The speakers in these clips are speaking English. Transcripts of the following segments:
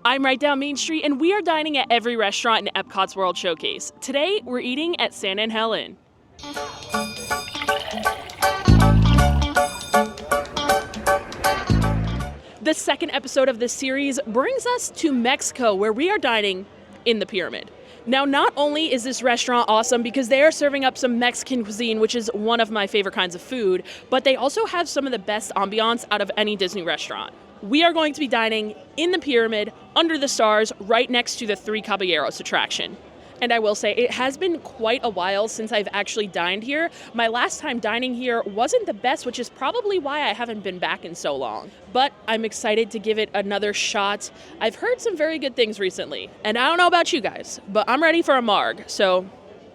I'm right down Main Street, and we are dining at every restaurant in Epcot's World Showcase. Today, we're eating at San Angel Inn. The second episode of this series brings us to Mexico, where we are dining in the Pyramid. Now, not only is this restaurant awesome because they are serving up some Mexican cuisine, which is one of my favorite kinds of food, but they also have some of the best ambiance out of any Disney restaurant. We are going to be dining in the Pyramid, under the stars, right next to the Three Caballeros attraction. And I will say, it has been quite a while since I've actually dined here. My last time dining here wasn't the best, which is probably why I haven't been back in so long. But I'm excited to give it another shot. I've heard some very good things recently. And I don't know about you guys, but I'm ready for a marg. So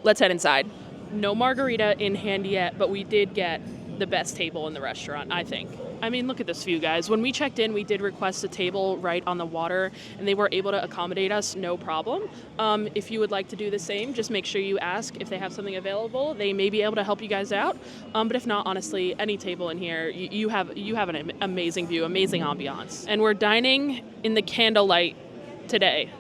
let's head inside. No margarita in hand yet, but we did get the best table in the restaurant, I think. I mean, look at this view, guys. When we checked in, we did request a table right on the water, and they were able to accommodate us, no problem. If you would like to do the same, just make sure you ask if they have something available. They may be able to help you guys out. But if not, honestly, any table in here, you have an amazing view, amazing ambiance. And we're dining in the candlelight today.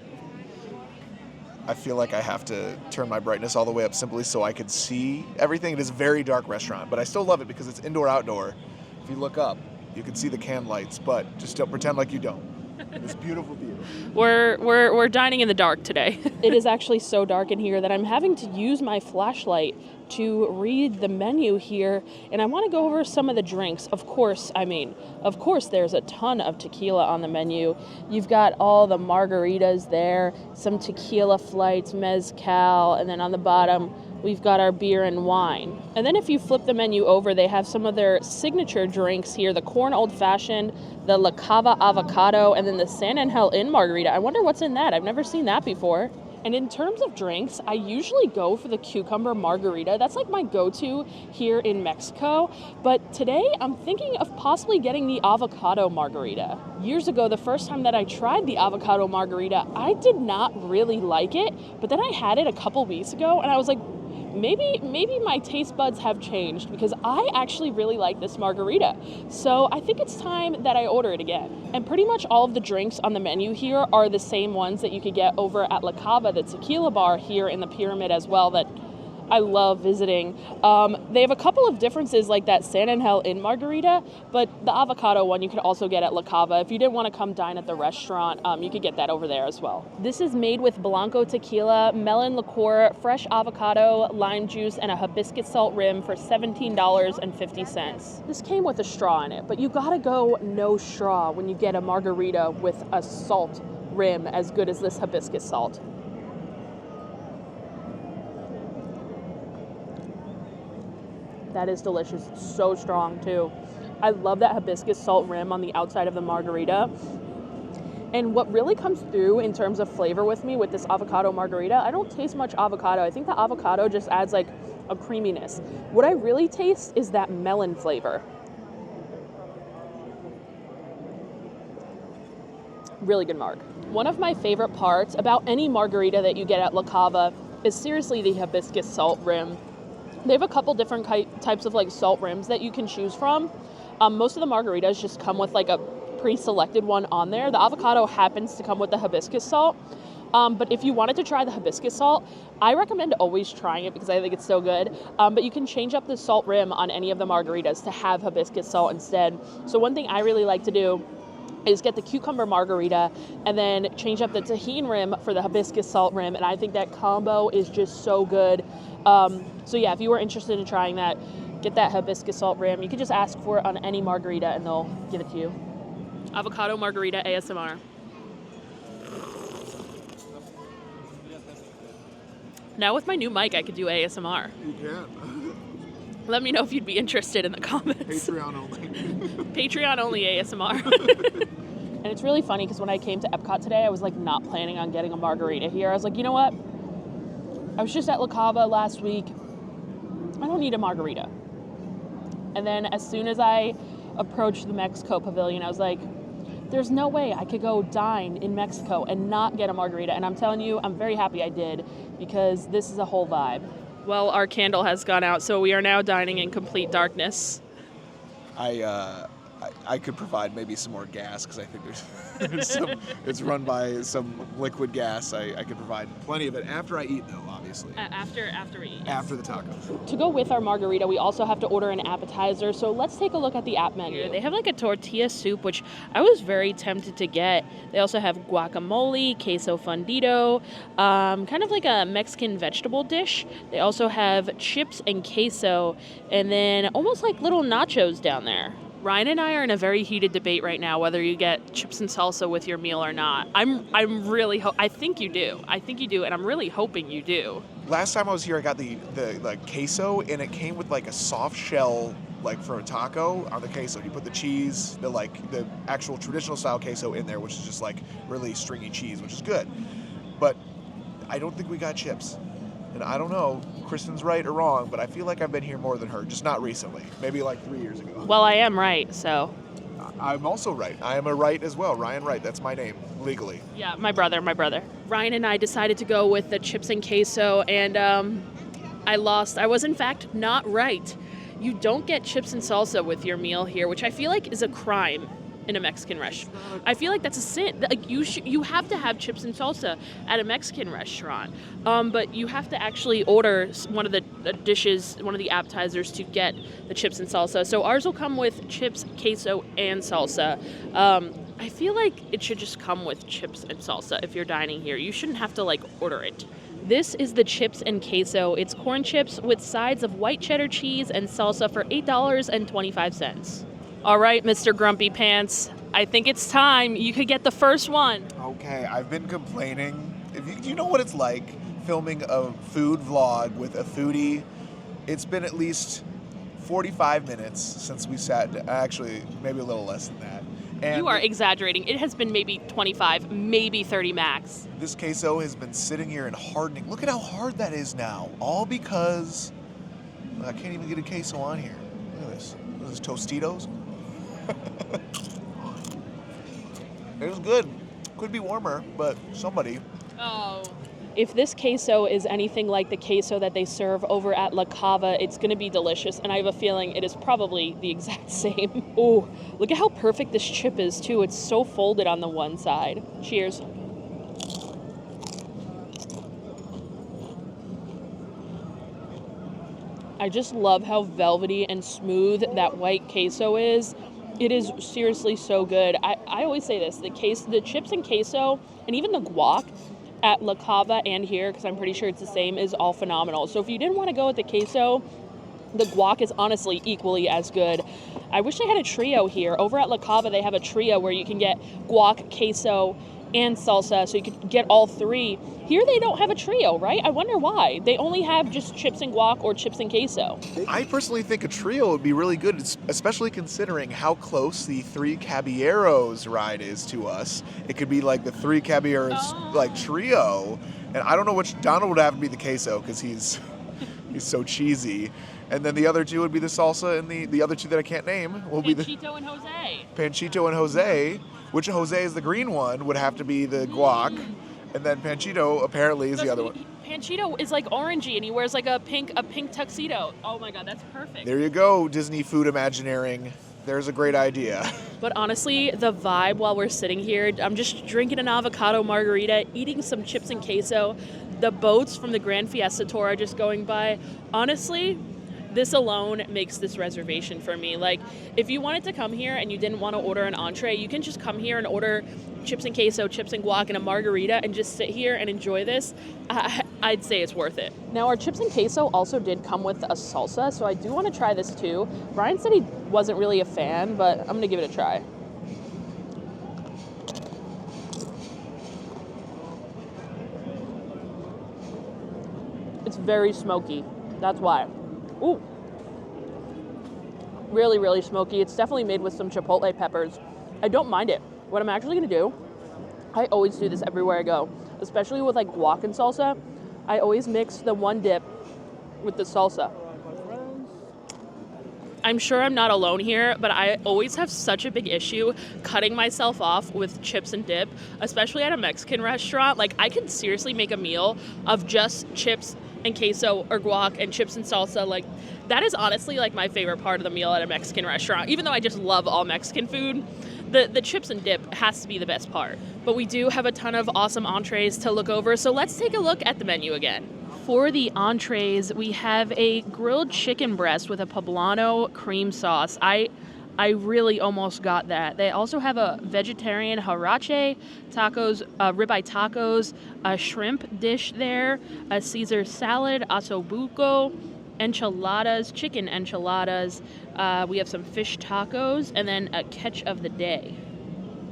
I feel like I have to turn my brightness all the way up simply so I can see everything. It is a very dark restaurant, but I still love it because it's indoor-outdoor. If you look up, you can see the can lights, but just don't pretend like you don't. It's beautiful view. We're dining in the dark today. It is actually so dark in here that I'm having to use my flashlight to read the menu here, and I want to go over some of the drinks. Of course, there's a ton of tequila on the menu. You've got all the margaritas there, some tequila flights, mezcal, and then on the bottom, we've got our beer and wine. And then if you flip the menu over, they have some of their signature drinks here, the corn old fashioned, the La Cava avocado, and then the San Angel Inn margarita. I wonder what's in that. I've never seen that before. And in terms of drinks, I usually go for the cucumber margarita. That's like my go-to here in Mexico. But today, I'm thinking of possibly getting the avocado margarita. Years ago, the first time that I tried the avocado margarita, I did not really like it. But then I had it a couple weeks ago, and I was like, maybe my taste buds have changed because I actually really like this margarita. So I think it's time that I order it again. And pretty much all of the drinks on the menu here are the same ones that you could get over at La Cava, the tequila bar here in the Pyramid as well, that I love visiting. They have a couple of differences like that San Angel Inn margarita, but the avocado one you could also get at La Cava. If you didn't want to come dine at the restaurant, you could get that over there as well. This is made with Blanco tequila, melon liqueur, fresh avocado, lime juice, and a hibiscus salt rim for $17.50. This came with a straw in it, but you gotta go no straw when you get a margarita with a salt rim as good as this hibiscus salt. That is delicious. It's so strong, too. I love that hibiscus salt rim on the outside of the margarita. And what really comes through in terms of flavor with me with this avocado margarita, I don't taste much avocado. I think the avocado just adds like a creaminess. What I really taste is that melon flavor. Really good marg. One of my favorite parts about any margarita that you get at La Cava is seriously the hibiscus salt rim. They have a couple different types of like salt rims that you can choose from. Most of the margaritas just come with like a pre-selected one on there. The avocado happens to come with the hibiscus salt. But if you wanted to try the hibiscus salt, I recommend always trying it because I think it's so good. But you can change up the salt rim on any of the margaritas to have hibiscus salt instead. So one thing I really like to do is get the cucumber margarita and then change up the tahini rim for the hibiscus salt rim. And I think that combo is just so good. So yeah, if you were interested in trying that, get that hibiscus salt rim. You can just ask for it on any margarita and they'll give it to you. Avocado margarita ASMR. Now with my new mic, I could do ASMR. You can. Let me know if you'd be interested in the comments. Patreon only. Patreon only ASMR. And it's really funny because when I came to Epcot today, I was like not planning on getting a margarita here. I was like, you know what? I was just at La Cava last week. I don't need a margarita. And then as soon as I approached the Mexico pavilion, I was like, there's no way I could go dine in Mexico and not get a margarita. And I'm telling you, I'm very happy I did because this is a whole vibe. Well, our candle has gone out, so we are now dining in complete darkness. I I could provide maybe some more gas because I think there's some, it's run by some liquid gas. I could provide plenty of it after I eat, though, obviously. After we eat. After the tacos. To go with our margarita, we also have to order an appetizer. So let's take a look at the app menu. They have like a tortilla soup, which I was very tempted to get. They also have guacamole, queso fundido, kind of like a Mexican vegetable dish. They also have chips and queso, and then almost like little nachos down there. Ryan and I are in a very heated debate right now whether you get chips and salsa with your meal or not. I'm really I think you do. I think you do, and I'm really hoping you do. Last time I was here, I got the like queso, and it came with like a soft shell, like for a taco on the queso. You put the cheese, the actual traditional style queso in there, which is just like really stringy cheese, which is good. But I don't think we got chips. And I don't know, Kristen's right or wrong, but I feel like I've been here more than her, just not recently. Maybe like 3 years ago. Well, I am right, so. I'm also right. I am a Wright as well. Ryan Wright, that's my name, legally. Yeah, my brother. Ryan and I decided to go with the chips and queso, and I lost. I was, in fact, not right. You don't get chips and salsa with your meal here, which I feel like is a crime in a Mexican restaurant. I feel like that's a sin. Like you have to have chips and salsa at a Mexican restaurant, but you have to actually order one of the dishes, one of the appetizers to get the chips and salsa. So ours will come with chips, queso, and salsa. I feel like it should just come with chips and salsa if you're dining here. You shouldn't have to order it. This is the chips and queso. It's corn chips with sides of white cheddar cheese and salsa for $8.25. All right, Mr. Grumpy Pants, I think it's time. You could get the first one. Okay, I've been complaining. Do you know what it's like filming a food vlog with a foodie? It's been at least 45 minutes since we sat, actually, maybe a little less than that. And you are exaggerating. It has been maybe 25, maybe 30 max. This queso has been sitting here and hardening. Look at how hard that is now. All because I can't even get a queso on here. Look at this. This is Tostitos. It was good. Could be warmer, but somebody. Oh. If this queso is anything like the queso that they serve over at La Cava, it's going to be delicious, and I have a feeling it is probably the exact same. Ooh, look at how perfect this chip is, too. It's so folded on the one side. Cheers. I just love how velvety and smooth that white queso is. It is seriously so good. I always say this, the chips and queso, and even the guac at La Cava and here, because I'm pretty sure it's the same, is all phenomenal. So if you didn't want to go with the queso, the guac is honestly equally as good. I wish they had a trio here. Over at La Cava, they have a trio where you can get guac, queso, and salsa, so you could get all three. Here they don't have a trio, right? I wonder why. They only have just chips and guac or chips and queso. I personally think a trio would be really good, especially considering how close the Three Caballeros ride is to us. It could be like the Three Caballeros trio, and I don't know which. Donald would have to be the queso because he's so cheesy. And then the other two would be the salsa, and the other two that I can't name will be the Panchito and Jose. Panchito and Jose. Which Jose is the green one, would have to be the guac. And then Panchito apparently is the other one. Panchito is like orangey and he wears like a pink tuxedo. Oh my God, that's perfect. There you go, Disney food imagineering. There's a great idea. But honestly, the vibe while we're sitting here, I'm just drinking an avocado margarita, eating some chips and queso. The boats from the Grand Fiesta Tour are just going by. Honestly, this alone makes this reservation for me. Like, if you wanted to come here and you didn't want to order an entree, you can just come here and order chips and queso, chips and guac, and a margarita and just sit here and enjoy this. I'd say it's worth it. Now, our chips and queso also did come with a salsa, so I do want to try this too. Brian said he wasn't really a fan, but I'm going to give it a try. It's very smoky. That's why. Ooh. Really, really smoky. It's definitely made with some chipotle peppers. I don't mind it. What I'm actually going to do, I always do this everywhere I go, especially with like guac and salsa. I always mix the one dip with the salsa. I'm sure I'm not alone here, but I always have such a big issue cutting myself off with chips and dip, especially at a Mexican restaurant. Like, I could seriously make a meal of just chips and queso or guac and chips and salsa. Like, That is honestly like my favorite part of the meal at a Mexican restaurant. Even though I just love all Mexican food, the chips and dip has to be the best part. But we do have a ton of awesome entrees to look over, so let's take a look at the menu again. For the entrees, we have a grilled chicken breast with a poblano cream sauce. I really almost got that. They also have a vegetarian huarache, tacos, ribeye tacos, a shrimp dish there, a Caesar salad, osobuco, enchiladas, chicken enchiladas. We have some fish tacos, and then a catch of the day.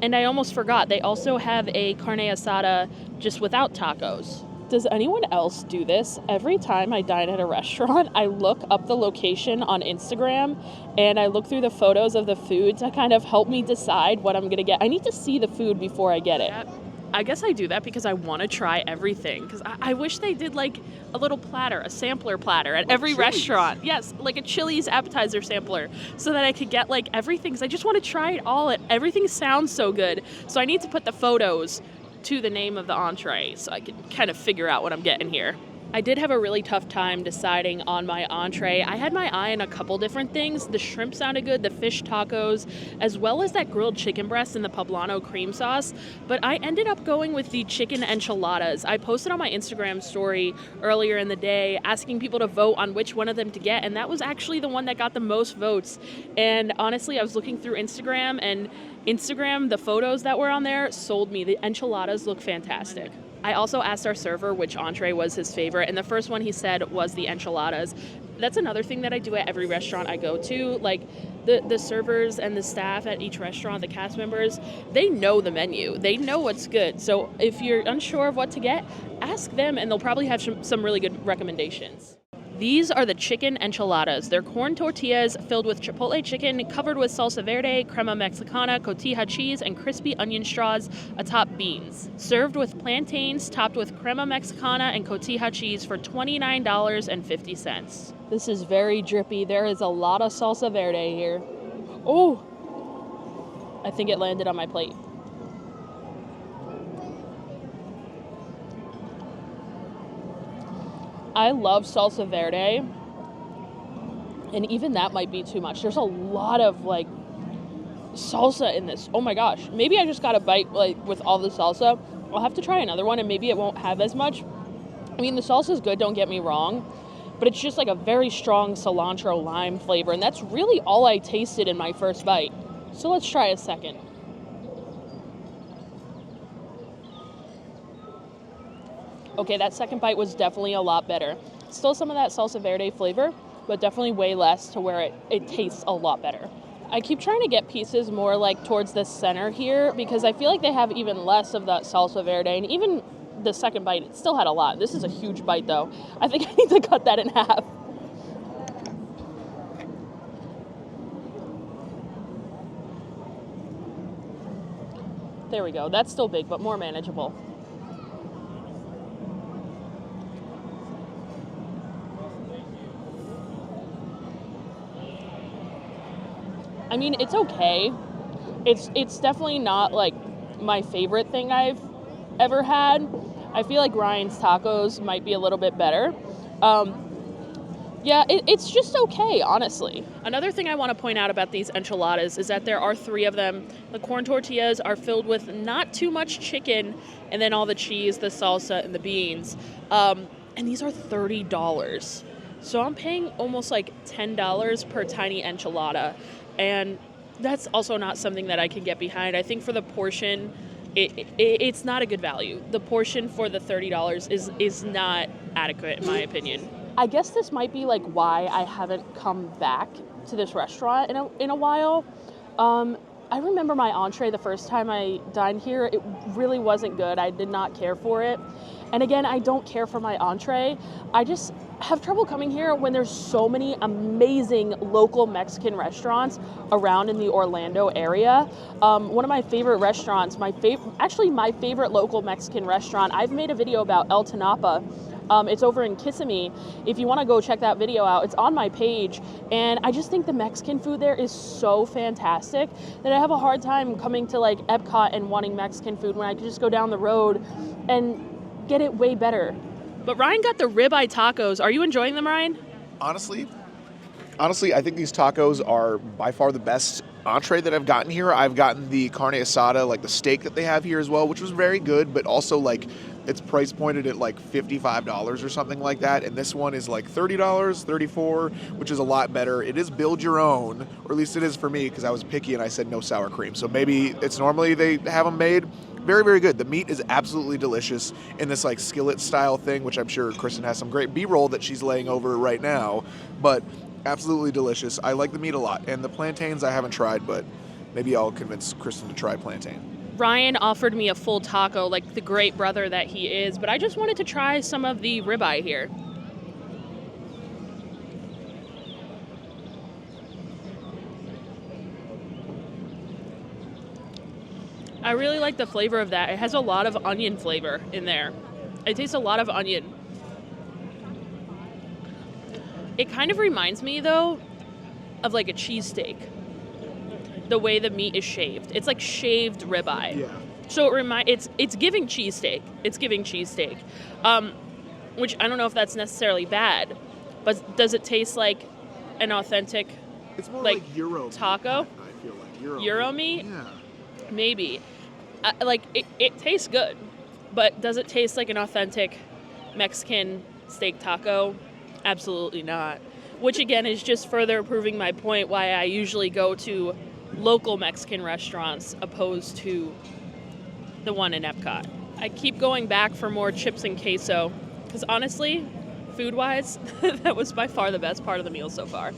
And I almost forgot, they also have a carne asada just without tacos. Does anyone else do this? Every time I dine at a restaurant, I look up the location on Instagram and I look through the photos of the food to kind of help me decide what I'm going to get. I need to see the food before I get it. I guess I do that because I want to try everything. Because I wish they did like a little platter, a sampler platter at every restaurant. Yes, like a Chili's appetizer sampler so that I could get like everything. Because I just want to try it all. Everything sounds so good. So I need to put the photos to the name of the entree so I can kind of figure out what I'm getting here. I did have a really tough time deciding on my entree. I had my eye on a couple different things. The shrimp sounded good, the fish tacos, as well as that grilled chicken breast and the poblano cream sauce. But I ended up going with the chicken enchiladas. I posted on my Instagram story earlier in the day asking people to vote on which one of them to get, and that was actually the one that got the most votes. And honestly, I was looking through Instagram, and the photos that were on there sold me. The enchiladas look fantastic. I also asked our server which entree was his favorite, and the first one he said was the enchiladas. That's another thing that I do at every restaurant I go to. Like, the servers and the staff at each restaurant, the cast members, they know the menu. They know what's good. So if you're unsure of what to get, ask them, and they'll probably have some really good recommendations. These are the chicken enchiladas. They're corn tortillas filled with chipotle chicken, covered with salsa verde, crema mexicana, cotija cheese, and crispy onion straws atop beans. Served with plantains, topped with crema mexicana and cotija cheese for $29.50. This is very drippy. There is a lot of salsa verde here. Oh, I think it landed on my plate. I love salsa verde, and even that might be too much. There's a lot of like salsa in this. Oh my gosh, maybe I just got a bite like with all the salsa. I'll have to try another one and maybe it won't have as much. I mean, the salsa is good, don't get me wrong, but it's just like a very strong cilantro lime flavor, and that's really all I tasted in my first bite. So let's try a second. Okay, that second bite was definitely a lot better. Still some of that salsa verde flavor, but definitely way less to where it tastes a lot better. I keep trying to get pieces more like towards the center here because I feel like they have even less of that salsa verde, and even the second bite, it still had a lot. This is a huge bite though. I think I need to cut that in half. There we go. That's still big, but more manageable. I mean, it's okay. It's definitely not like my favorite thing I've ever had. I feel like Ryan's tacos might be a little bit better. Yeah, it's just okay, honestly. Another thing I want to point out about these enchiladas is that there are 3 of them. The corn tortillas are filled with not too much chicken, and then all the cheese, the salsa, and the beans. And these are $30. So I'm paying almost like $10 per tiny enchilada. And that's also not something that I can get behind. I think for the portion, it's not a good value. The portion for the $30 is not adequate, in my opinion. I guess this might be like why I haven't come back to this restaurant in a while. I remember my entree the first time I dined here. It really wasn't good. I did not care for it. And again, I don't care for my entree. I just have trouble coming here when there's so many amazing local Mexican restaurants around in the Orlando area. One of my favorite restaurants, my favorite local Mexican restaurant, I've made a video about El Tanapa. It's over in Kissimmee. If you want to go check that video out, it's on my page. And I just think the Mexican food there is so fantastic that I have a hard time coming to like Epcot and wanting Mexican food when I could just go down the road and get it way better. But Ryan got the ribeye tacos. Are you enjoying them, Ryan? Honestly, Honestly, I think these tacos are by far the best entree that I've gotten here. I've gotten the carne asada, like the steak that they have here as well, which was very good, but also like it's price pointed at like $55 or something like that. And this one is like $30, $34, which is a lot better. It is build your own, or at least it is for me because I was picky and I said no sour cream. So maybe it's normally they have them made. Very, very good. The meat is absolutely delicious in this like skillet style thing, which I'm sure Kristen has some great B-roll that she's laying over right now. But absolutely delicious. I like the meat a lot. And the plantains I haven't tried, but maybe I'll convince Kristen to try plantain. Ryan offered me a full taco like the great brother that he is, but I just wanted to try some of the ribeye here. I really like the flavor of that. It has a lot of onion flavor in there. It tastes a lot of onion. It kind of reminds me, though, of like a cheesesteak. The way the meat is shaved. It's like shaved ribeye. Yeah. So it's giving cheesesteak. It's giving cheesesteak. Which I don't know if that's necessarily bad, but does it taste like an authentic It's more like Euro taco? Meat, I feel like Euro meat? Yeah. Maybe. It tastes good, but does it taste like an authentic Mexican steak taco? Absolutely not. Which again is just further proving my point why I usually go to local Mexican restaurants opposed to the one in Epcot. I keep going back for more chips and queso because honestly, food-wise, that was by far the best part of the meal so far.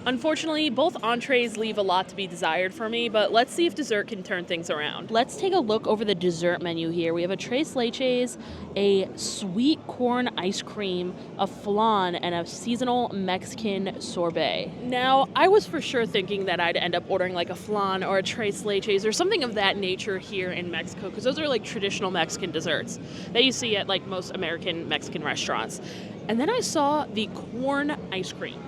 Unfortunately, both entrees leave a lot to be desired for me, but let's see if dessert can turn things around. Let's take a look over the dessert menu here. We have a tres leches, a sweet corn ice cream, a flan, and a seasonal Mexican sorbet. Now, I was for sure thinking that I'd end up ordering like a flan or a tres leches or something of that nature here in Mexico, because those are like traditional Mexican desserts that you see at like most American Mexican restaurants. And then I saw the corn ice cream.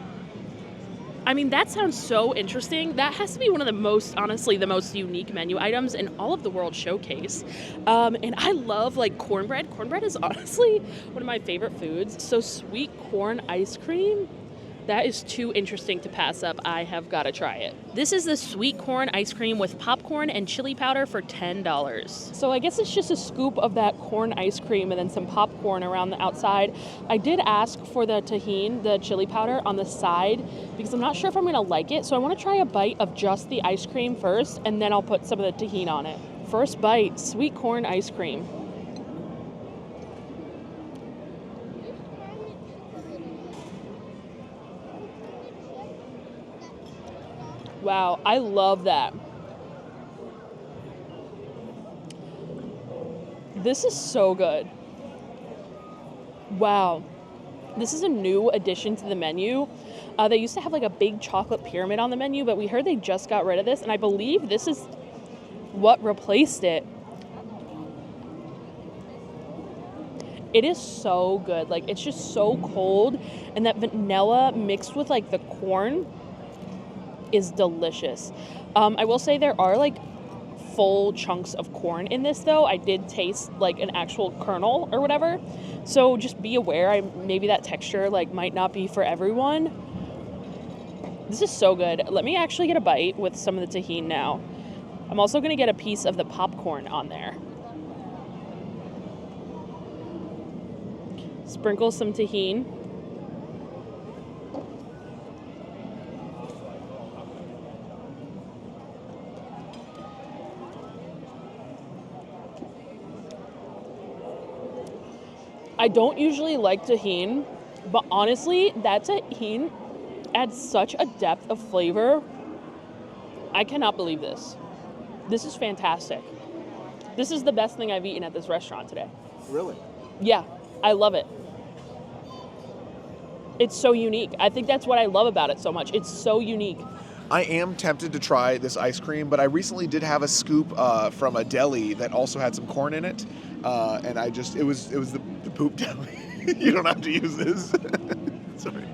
I mean, that sounds so interesting. That has to be one of the most, honestly, the most unique menu items in all of the World Showcase. And I love, like, cornbread. Cornbread is honestly one of my favorite foods. So sweet corn ice cream, that is too interesting to pass up. I have got to try it. This is the sweet corn ice cream with popcorn and chili powder for $10. So I guess it's just a scoop of that corn ice cream and then some popcorn around the outside. I did ask for the tahini, the chili powder, on the side because I'm not sure if I'm going to like it. So I want to try a bite of just the ice cream first, and then I'll put some of the tahini on it. First bite, sweet corn ice cream. Wow, I love that. This is so good. Wow. This is a new addition to the menu. They used to have like a big chocolate pyramid on the menu, but we heard they just got rid of this, and I believe this is what replaced it. It is so good. Like, it's just so cold, and that vanilla mixed with like the corn is delicious. I will say there are like full chunks of corn in this though. I did taste like an actual kernel or whatever. So just be aware, maybe that texture like might not be for everyone. This is so good. Let me actually get a bite with some of the tahini now. I'm also gonna get a piece of the popcorn on there. Sprinkle some tahini. I don't usually like tahini, but honestly, that tahini adds such a depth of flavor. I cannot believe this. This is fantastic. This is the best thing I've eaten at this restaurant today. Really? Yeah, I love it. It's so unique. I think that's what I love about it so much. It's so unique. I am tempted to try this ice cream, but I recently did have a scoop from a deli that also had some corn in it, and it was the poop deli. You don't have to use this. Sorry.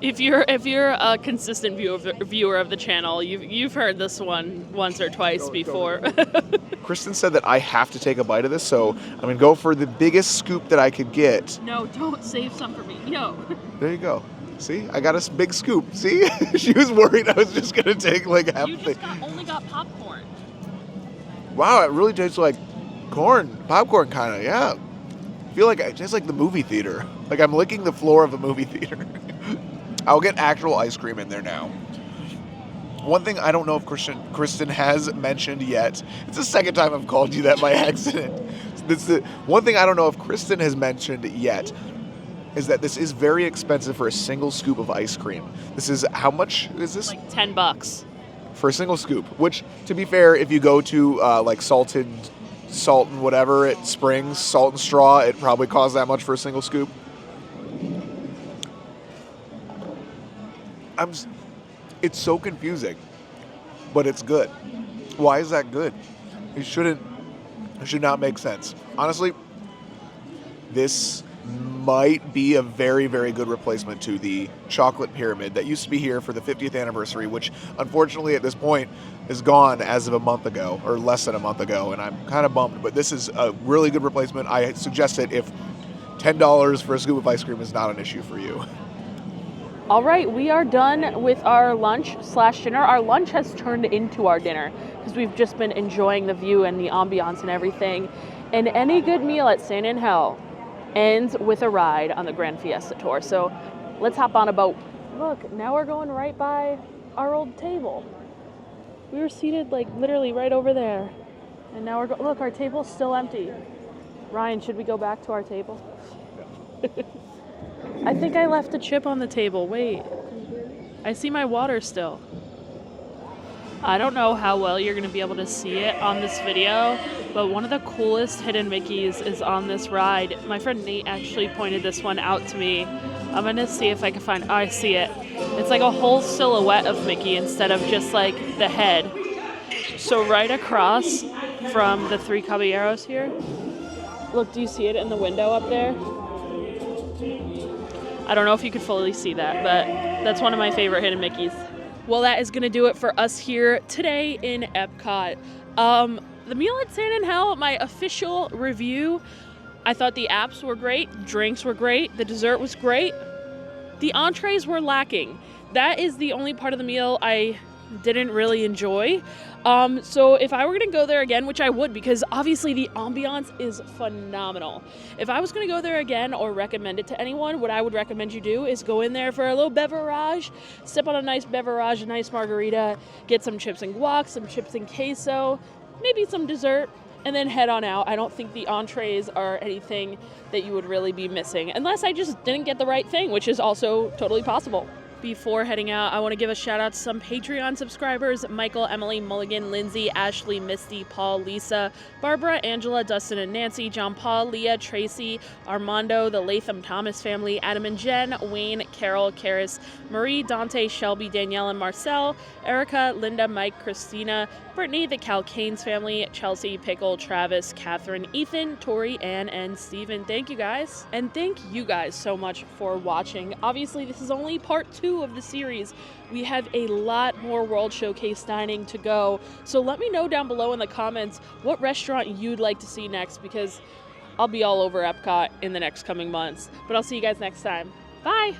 If you're a consistent viewer of the channel, you've heard this one once or twice before. Kristen said that I have to take a bite of this, so I'm gonna go for the biggest scoop that I could get. No, don't save some for me. No. There you go. See, I got a big scoop. See, she was worried I was just gonna take like half. You just only got popcorn. Wow, it really tastes like popcorn kind of. Yeah, I feel like it tastes like the movie theater. Like I'm licking the floor of a movie theater. I'll get actual ice cream in there now. One thing I don't know if Kristen has mentioned yet. It's the second time I've called you that by accident. One thing I don't know if Kristen has mentioned yet is that this is very expensive for a single scoop of ice cream. This is, how much is this? Like $10 for a single scoop. Which, to be fair, if you go to like Salt and whatever at Springs, Salt and Straw, it probably costs that much for a single scoop. It's so confusing, but it's good. Why is that good? It should not make sense. Honestly, this might be a very, very good replacement to the chocolate pyramid that used to be here for the 50th anniversary, which unfortunately at this point is gone as of a month ago, or less than a month ago, and I'm kind of bummed, but this is a really good replacement. I suggest it if $10 for a scoop of ice cream is not an issue for you. All right, we are done with our lunch/dinner. Our lunch has turned into our dinner because we've just been enjoying the view and the ambiance and everything. And any good meal at Sand in Hell ends with a ride on the Grand Fiesta Tour. So let's hop on a boat. Look, now we're going right by our old table. We were seated like literally right over there. And now look, our table's still empty. Ryan, should we go back to our table? I think I left a chip on the table. Wait. I see my water still. I don't know how well you're going to be able to see it on this video, but one of the coolest hidden Mickeys is on this ride. My friend Nate actually pointed this one out to me. I'm going to see if I can find... Oh, I see it. It's like a whole silhouette of Mickey instead of just like the head. So right across from the Three Caballeros here. Look, do you see it in the window up there? I don't know if you could fully see that, but that's one of my favorite hidden Mickeys. Well, that is going to do it for us here today in Epcot. The meal at Sand in Hell, my official review, I thought the apps were great, drinks were great, the dessert was great. The entrees were lacking. That is the only part of the meal I didn't really enjoy. So if I were going to go there again, which I would because obviously the ambiance is phenomenal. If I was going to go there again or recommend it to anyone, what I would recommend you do is go in there for a little beverage, sip on a nice beverage, a nice margarita, get some chips and guac, some chips and queso, maybe some dessert, and then head on out. I don't think the entrees are anything that you would really be missing, unless I just didn't get the right thing, which is also totally possible. Before heading out, I want to give a shout out to some Patreon subscribers: Michael, Emily, Mulligan, Lindsay, Ashley, Misty, Paul, Lisa, Barbara, Angela, Dustin and Nancy, John Paul, Leah, Tracy, Armando, the Latham Thomas family, Adam and Jen, Wayne, Carol, Karis, Marie, Dante, Shelby, Danielle and Marcel, Erica, Linda, Mike, Christina, Brittany, the Calcanes family, Chelsea, Pickle, Travis, Catherine, Ethan, Tori, Ann, and Steven. Thank you guys. And thank you guys so much for watching. Obviously, this is only part 2 of the series. We have a lot more World Showcase dining to go. So let me know down below in the comments what restaurant you'd like to see next, because I'll be all over Epcot in the next coming months. But I'll see you guys next time. Bye!